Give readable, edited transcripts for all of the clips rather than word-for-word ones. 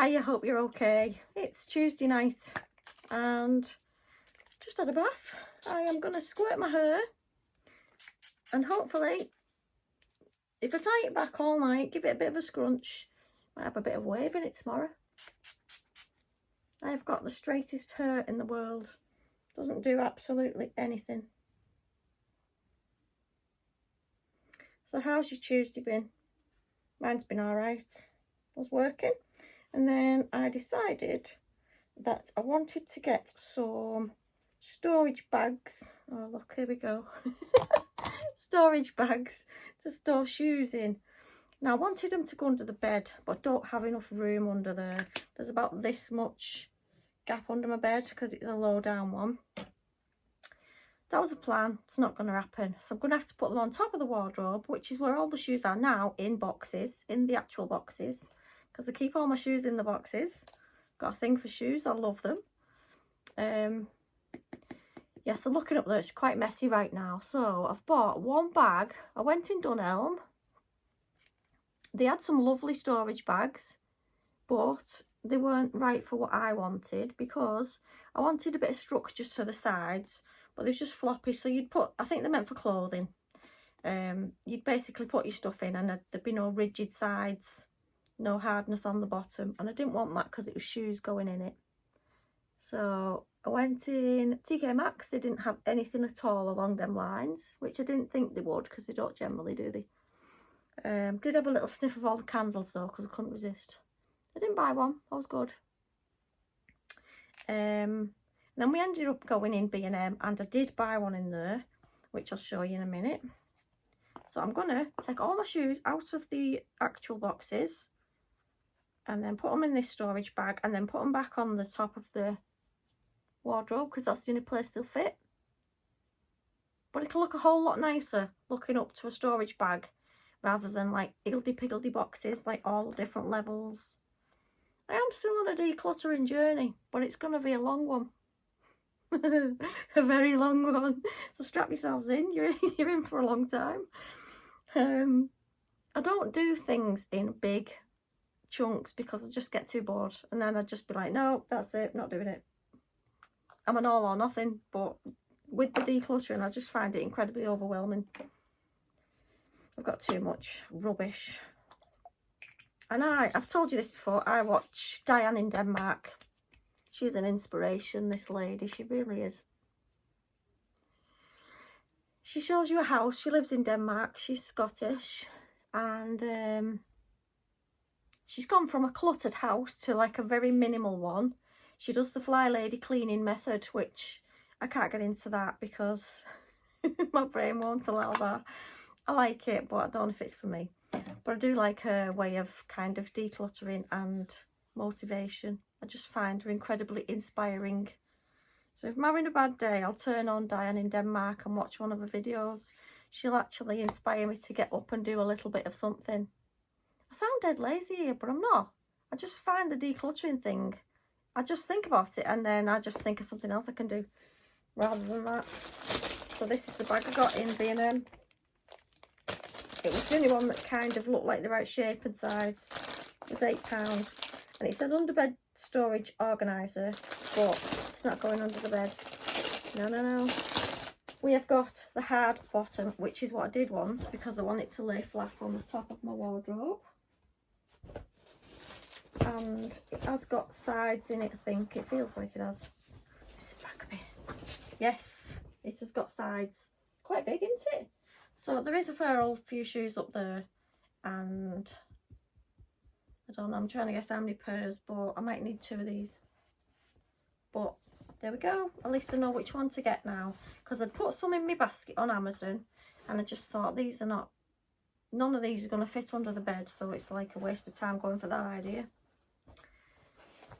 I hope you're okay. It's Tuesday night and just had a bath. I am going to squirt my hair and hopefully, if I tie it back all night, give it a bit of a scrunch, might have a bit of wave in it tomorrow. I've got the straightest hair in the world. Doesn't do absolutely anything. So how's your Tuesday been? Mine's been alright. I was working and then I decided that I wanted to get some storage bags. Oh look, here we go. Storage bags to store shoes in. Now I wanted them to go under the bed, but I don't have enough room under there. There's about this much gap under my bed because it's a low down one. That was the plan. It's not going to happen. So I'm going to have to put them on top of the wardrobe, which is where all the shoes are now, in boxes, in the actual boxes, because I keep all my shoes in the boxes. Got a thing for shoes. I love them. Yeah, so looking up there, it's quite messy right now. So I've bought one bag. I went in Dunelm. They had some lovely storage bags, but they weren't right for what I wanted because I wanted a bit of structure to the sides, but they're just floppy. So you'd put, I think they're meant for clothing. You'd basically put your stuff in and there'd be no rigid sides, no hardness on the bottom. And I didn't want that because it was shoes going in it. So I went in TK Maxx. They didn't have anything at all along them lines, which I didn't think they would because they don't generally, do they? Did have a little sniff of all the candles though because I couldn't resist. I didn't buy one. That was good. Then we ended up going in B&M and I did buy one in there, which I'll show you in a minute. So I'm going to take all my shoes out of the actual boxes and then put them in this storage bag and then put them back on the top of the wardrobe because that's the only place they'll fit. But it'll look a whole lot nicer looking up to a storage bag rather than like higgledy-piggledy boxes, like all different levels. I am still on a decluttering journey, but it's going to be a long one. A very long one. So strap yourselves in, you're in for a long time. I don't do things in big chunks because I just get too bored. And then I'd just be like, no, that's it, not doing it. I'm an all or nothing, but with the decluttering, I just find it incredibly overwhelming. I've got too much rubbish. And I've told you this before, I watch Diane in Denmark. She's an inspiration, this lady, she really is. She shows you a house, she lives in Denmark, she's Scottish, and she's gone from a cluttered house to like a very minimal one. She does the fly lady cleaning method, which I can't get into that because my brain won't allow that. I like it, but I don't know if it's for me. But I do like her way of kind of decluttering and motivation. I just find her incredibly inspiring. So if I'm having a bad day, I'll turn on Diane in Denmark and watch one of her videos. She'll actually inspire me to get up and do a little bit of something. I sound dead lazy here, but I'm not. I just find the decluttering thing. I just think about it and then I just think of something else I can do rather than that. So this is the bag I got in B&M. It was the only one that kind of looked like the right shape and size. It was £8. And it says underbed storage organiser, but it's not going under the bed. No. We have got the hard bottom, which is what I did want because I want it to lay flat on the top of my wardrobe. And it has got sides in it, I think. It feels like it has. Is it back a bit? Yes, it has got sides. It's quite big, isn't it? So there is a fair old few shoes up there, and I don't know, I'm trying to guess how many pairs, but I might need 2 of these. But there we go, at least I know which one to get now, because I'd put some in my basket on Amazon and I just thought these are not, none of these are going to fit under the bed, so it's like a waste of time going for that idea.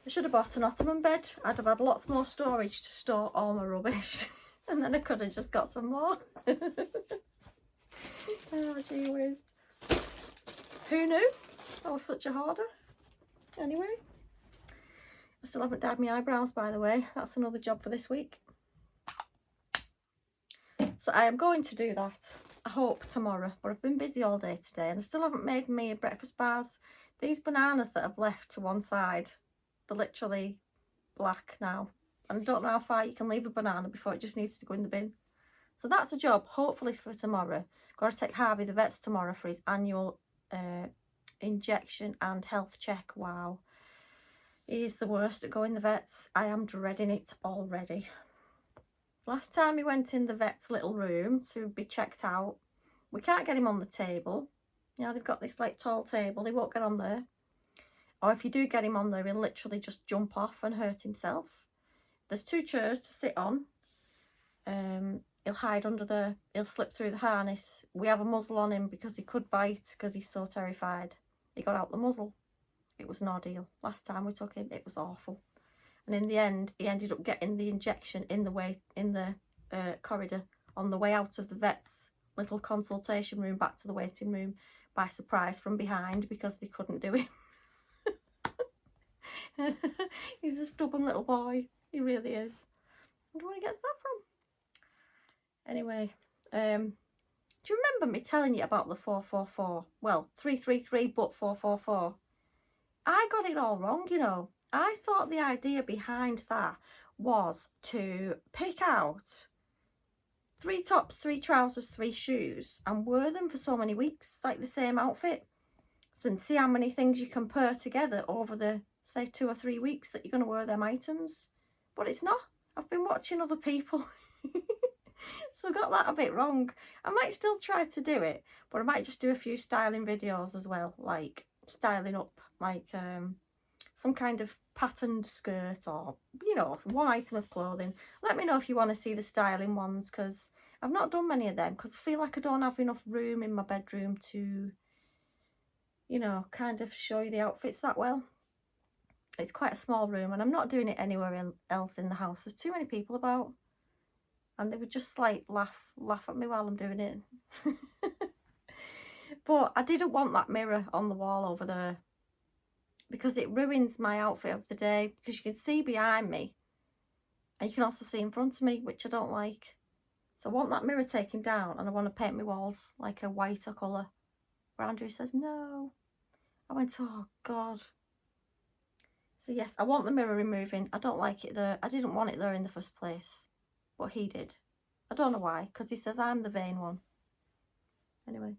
I should have bought an ottoman bed. I'd have had lots more storage to store all my rubbish and then I could have just got some more. Oh gee whiz. Who knew I was such a hoarder? Anyway, I still haven't dyed my eyebrows, by the way. That's another job for this week. So I am going to do that, I hope, tomorrow. But I've been busy all day today and I still haven't made me breakfast bars. These bananas that I've left to one side, they're literally black now. And I don't know how far you can leave a banana before it just needs to go in the bin. So that's a job, hopefully for tomorrow. Got to take Harvey the vets tomorrow for his annual injection and health check. Wow. He's the worst at going the vets. I am dreading it already. Last time he went in the vet's little room to be checked out, we can't get him on the table. You know, they've got this like tall table, he won't get on there. Or if you do get him on there, he'll literally just jump off and hurt himself. There's 2 chairs to sit on. He'll hide under there, he'll slip through the harness. We have a muzzle on him because he could bite because he's so terrified. He got out the muzzle. It was an ordeal. Last time we took him, it was awful. And in the end, he ended up getting the injection in the corridor on the way out of the vet's little consultation room back to the waiting room by surprise from behind because they couldn't do it. He's a stubborn little boy. He really is. I wonder where he gets that from. Anyway, do you remember me telling you about the 444? Well, 333 but 444. I got it all wrong, you know. I thought the idea behind that was to pick out 3 tops, 3 trousers, 3 shoes and wear them for so many weeks, like the same outfit. So, and see how many things you can pair together over the, say, 2 or 3 weeks that you're going to wear them items. But it's not. I've been watching other people. So I got that a bit wrong. I might still try to do it, but I might just do a few styling videos as well, like styling up like some kind of patterned skirt or, you know, one item of clothing. Let me know if you want to see the styling ones, because I've not done many of them because I feel like I don't have enough room in my bedroom to, you know, kind of show you the outfits that well. It's quite a small room and I'm not doing it anywhere else in the house. There's too many people about. And they would just like laugh at me while I'm doing it. But I didn't want that mirror on the wall over there because it ruins my outfit of the day, because you can see behind me and you can also see in front of me, which I don't like. So I want that mirror taken down and I want to paint my walls like a whiter colour. Where Andrew says no. I went, oh God. So yes, I want the mirror removing. I don't like it there. I didn't want it there in the first place. But he did. I don't know why, because he says I'm the vain one. Anyway.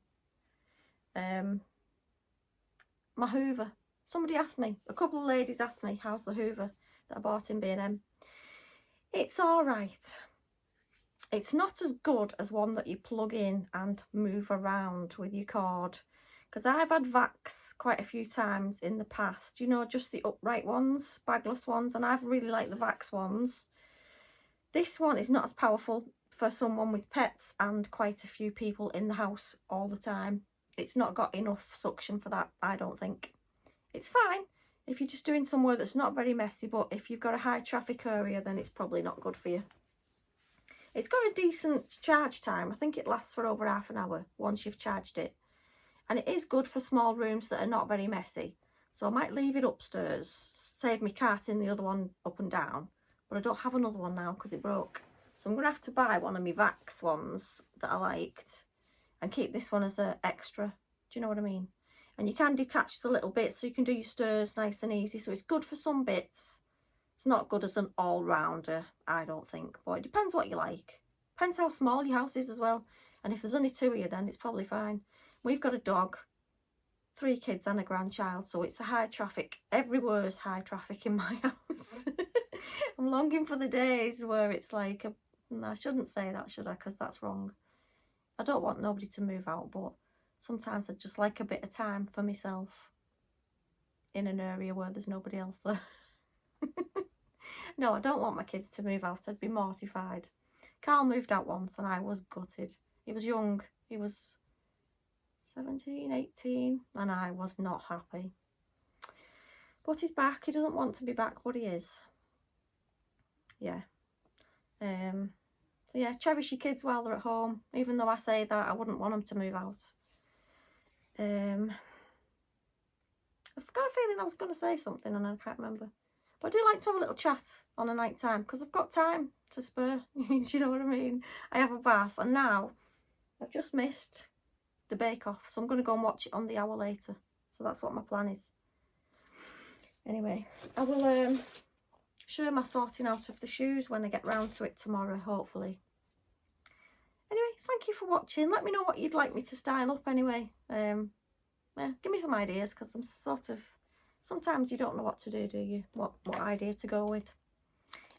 My Hoover. Somebody asked me, a couple of ladies asked me, how's the Hoover that I bought in B&M? It's alright. It's not as good as one that you plug in and move around with your cord. Because I've had Vax quite a few times in the past. You know, just the upright ones, bagless ones. And I've really liked the Vax ones. This one is not as powerful for someone with pets and quite a few people in the house all the time. It's not got enough suction for that, I don't think. It's fine if you're just doing somewhere that's not very messy, but if you've got a high traffic area, then it's probably not good for you. It's got a decent charge time. I think it lasts for over half an hour once you've charged it. And it is good for small rooms that are not very messy. So I might leave it upstairs, save me carting the other one up and down. But I don't have another one now because it broke. So I'm going to have to buy one of my Vax ones that I liked and keep this one as an extra. Do you know what I mean? And you can detach the little bits so you can do your stirs nice and easy. So it's good for some bits. It's not good as an all-rounder, I don't think. But it depends what you like. Depends how small your house is as well. And if there's only 2 of you, then it's probably fine. We've got a dog, 3 kids and a grandchild. So it's a high traffic. Everywhere's high traffic in my house. I'm longing for the days where it's like, no, I shouldn't say that, should I? Because that's wrong. I don't want nobody to move out, but sometimes I'd just like a bit of time for myself in an area where there's nobody else there. No, I don't want my kids to move out. I'd be mortified. Carl moved out once and I was gutted. He was young. He was 17, 18, and I was not happy. But he's back. He doesn't want to be back, but he is. Yeah. So yeah, cherish your kids while they're at home. Even though I say that, I wouldn't want them to move out. I've got a feeling I was going to say something and I can't remember. But I do like to have a little chat on a night time because I've got time to spare. Do you know what I mean? I have a bath and now I've just missed the Bake Off. So I'm going to go and watch it on the hour later. So that's what my plan is. Anyway, I will show my sorting out of the shoes when I get round to it tomorrow, hopefully. Anyway, thank you for watching. Let me know what you'd like me to style up anyway. Yeah, give me some ideas, because I'm sort of, sometimes you don't know what to do you? What idea to go with.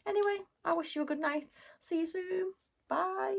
Anyway, I wish you a good night. See you soon. Bye.